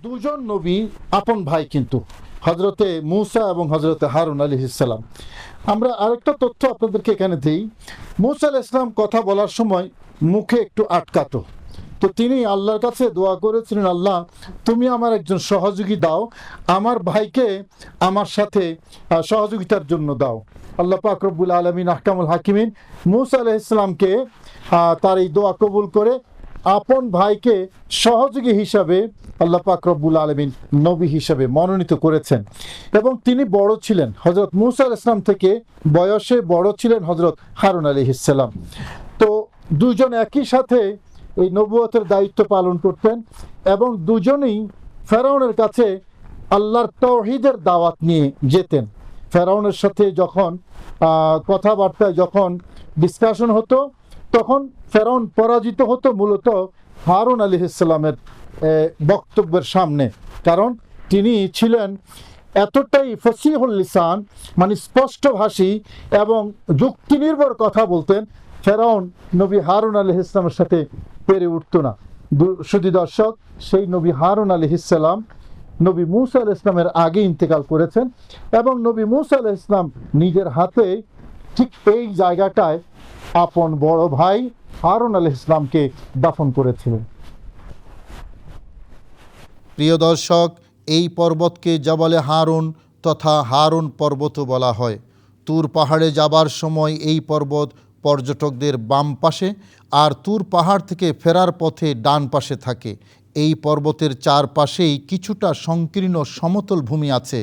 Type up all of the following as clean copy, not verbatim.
দুজন নবী আপন ভাই, কিন্তু হজরতে মূসা এবং হজরতে হারুন আলাইহিস সালাম। আমরা আরেকটা তথ্য আপনাদেরকে এখানে দিই। মূসা আলাইহিস সালাম কথা বলার সময় মুখে একটু আটকাতো, তো তিনি আল্লাহর কাছে দোয়া করেছিলেন, আল্লাহ তুমি আমার একজন সহযোগী দাও, আমার ভাইকে আমার সাথে সহযোগিতার জন্য দাও। আল্লাহ পাক রব্বুল আলামিন আহকামুল হাকিমিন মূসা আলাইহিস সালামকে তার এই দোয়া কবুল করে আপন ভাইকে সহযোগী হিসাবে আল্লাহ পাক রব্বুল আলামিন নবী হিসাবে মনোনীত করেছেন। এবং তিনি বড় ছিলেন, হজরত মূসা আলাইহিস সালাম থেকে বয়সে বড় ছিলেন হজরত হারুন আলাইহিস সালাম। তো দুজন একই সাথে এই নবুয়তের দায়িত্ব পালন করতেন এবং দুজনেই ফেরাউনের কাছে আল্লাহর তাওহীদের দাওয়াত নিয়ে যেতেন। ফেরাউনের সাথে যখন কথাবার্তায় যখন ডিসকাশন হতো, তখন ফেরাউন পরাজিত হতো মূলত হারুন আলাইহিস সালামের বক্তব্যের সামনে, কারণ তিনি ছিলেন এতটাই ফসিহুল লিসান, মানে স্পষ্টভাষী এবং যুক্তি নির্ভর কথা বলতেন, ফেরাউন নবী হারুন আলাইহিস সালামের সাথে পেরে উঠতো না। শুধু দর্শক, সেই নবী হারুন আলাইহিস সালাম নবী মূসা আলাইহিস সালামের আগে ইন্তেকাল করেছেন এবং নবী মূসা আলাইহিস সালাম নিজের হাতে ঠিক এই জায়গাটায় আপন বড় ভাই হারুন আলাইহিস সালামকে দাফন করেছিলেন। প্রিয় দর্শক, এই পর্বতকে জাবালে হারুন তথা হারুন পর্বতও বলা হয়। তুর পাহাড়ে যাবার সময় এই পর্বত পর্যটকদের বাম পাশে আর তুর পাহাড় থেকে ফেরার পথে ডান পাশে থাকে। এই পর্বতের চারপাশেই কিছুটা সংকীর্ণ সমতল ভূমি আছে।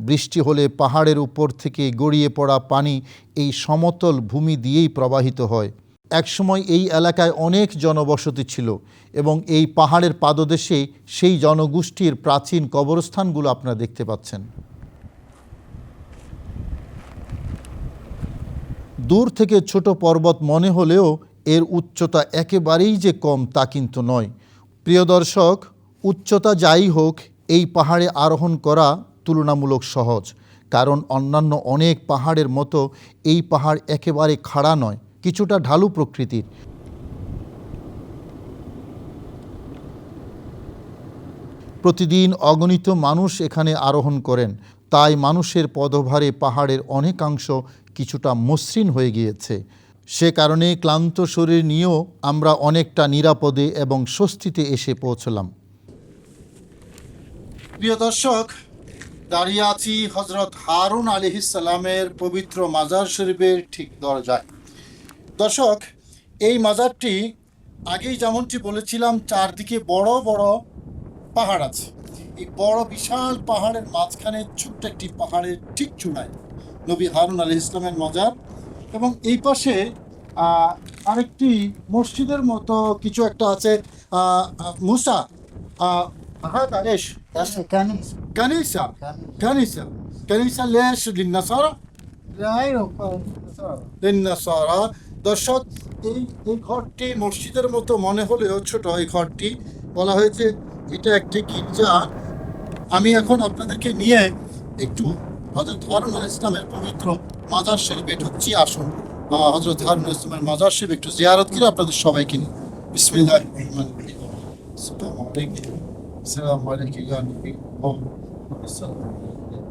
বৃষ্টি হলে পাহাড়ের উপর থেকে গড়িয়ে পড়া পানি এই সমতল ভূমি দিয়েই প্রবাহিত হয়। একসময় এই এলাকায় অনেক জনবসতি ছিল এবং এই পাহাড়ের পাদদেশে সেই জনগোষ্ঠীর প্রাচীন কবরস্থানগুলো আপনারা দেখতে পাচ্ছেন। দূর থেকে ছোট পর্বত মনে হলেও এর উচ্চতা একেবারেই যে কম তা কিন্তু নয়। প্রিয় দর্শক, উচ্চতা যাই হোক, এই পাহাড়ে আরোহণ করা তুলনামূলক সহজ, কারণ অন্যান্য অনেক পাহাড়ের মতো এই পাহাড় একেবারে খাড়া নয়, কিছুটা ঢালু প্রকৃতির। প্রতিদিন অগণিত মানুষ এখানে আরোহণ করেন, তাই মানুষের পদভারে পাহাড়ের অনেকাংশ কিছুটা মসৃণ হয়ে গিয়েছে। সে কারণে ক্লান্ত শরীর নিয়েও আমরা অনেকটা নিরাপদে এবং স্বস্তিতে এসে পৌঁছলাম। প্রিয় দর্শক, দাঁড়িয়ে আছি হজরত হারুন আলাইহিস সালামের পবিত্র মাজার শরীফের ঠিক দরজায়। দর্শক, এই মাজারটি আগেই যেমনটি বলেছিলাম, চারদিকে বড় বড় পাহাড় আছে। এই বড় বিশাল পাহাড়ের মাঝখানে ছোট্ট একটি পাহাড়ের ঠিক চূড়ায় নবী হারুন আলাইহিস সালামের মাজার, এবং এই পাশে আরেকটি মসজিদের মতো কিছু একটা আছে। মুসা هذا ايش؟ كنيسة. كنيسة كنيسة كنيسة ليش؟ للنصارى؟ ايوه للنصارى। দর্শক, এই ঘরটি মসজিদের মতো মনে হলেও ছোট। এই ঘরটি বলা হয়েছে এটা একটি গির্জা। আমি এখন আপনাদেরকে নিয়ে একটু হযরত হারুন আলাইহিস সালামের পবিত্র মাজার শরীফে ঢুকছি। আসুন হযরত হারুন আলাইহিস সালামের মাজার শরীফ একটু জিয়ারত করে আপনাদের সবাইকে নিয়ে। বিসমিল্লাহির রহমানির রহিম। আসসালামু আলাইকুম। السلام عليك يا نبي الله. السلام عليكم.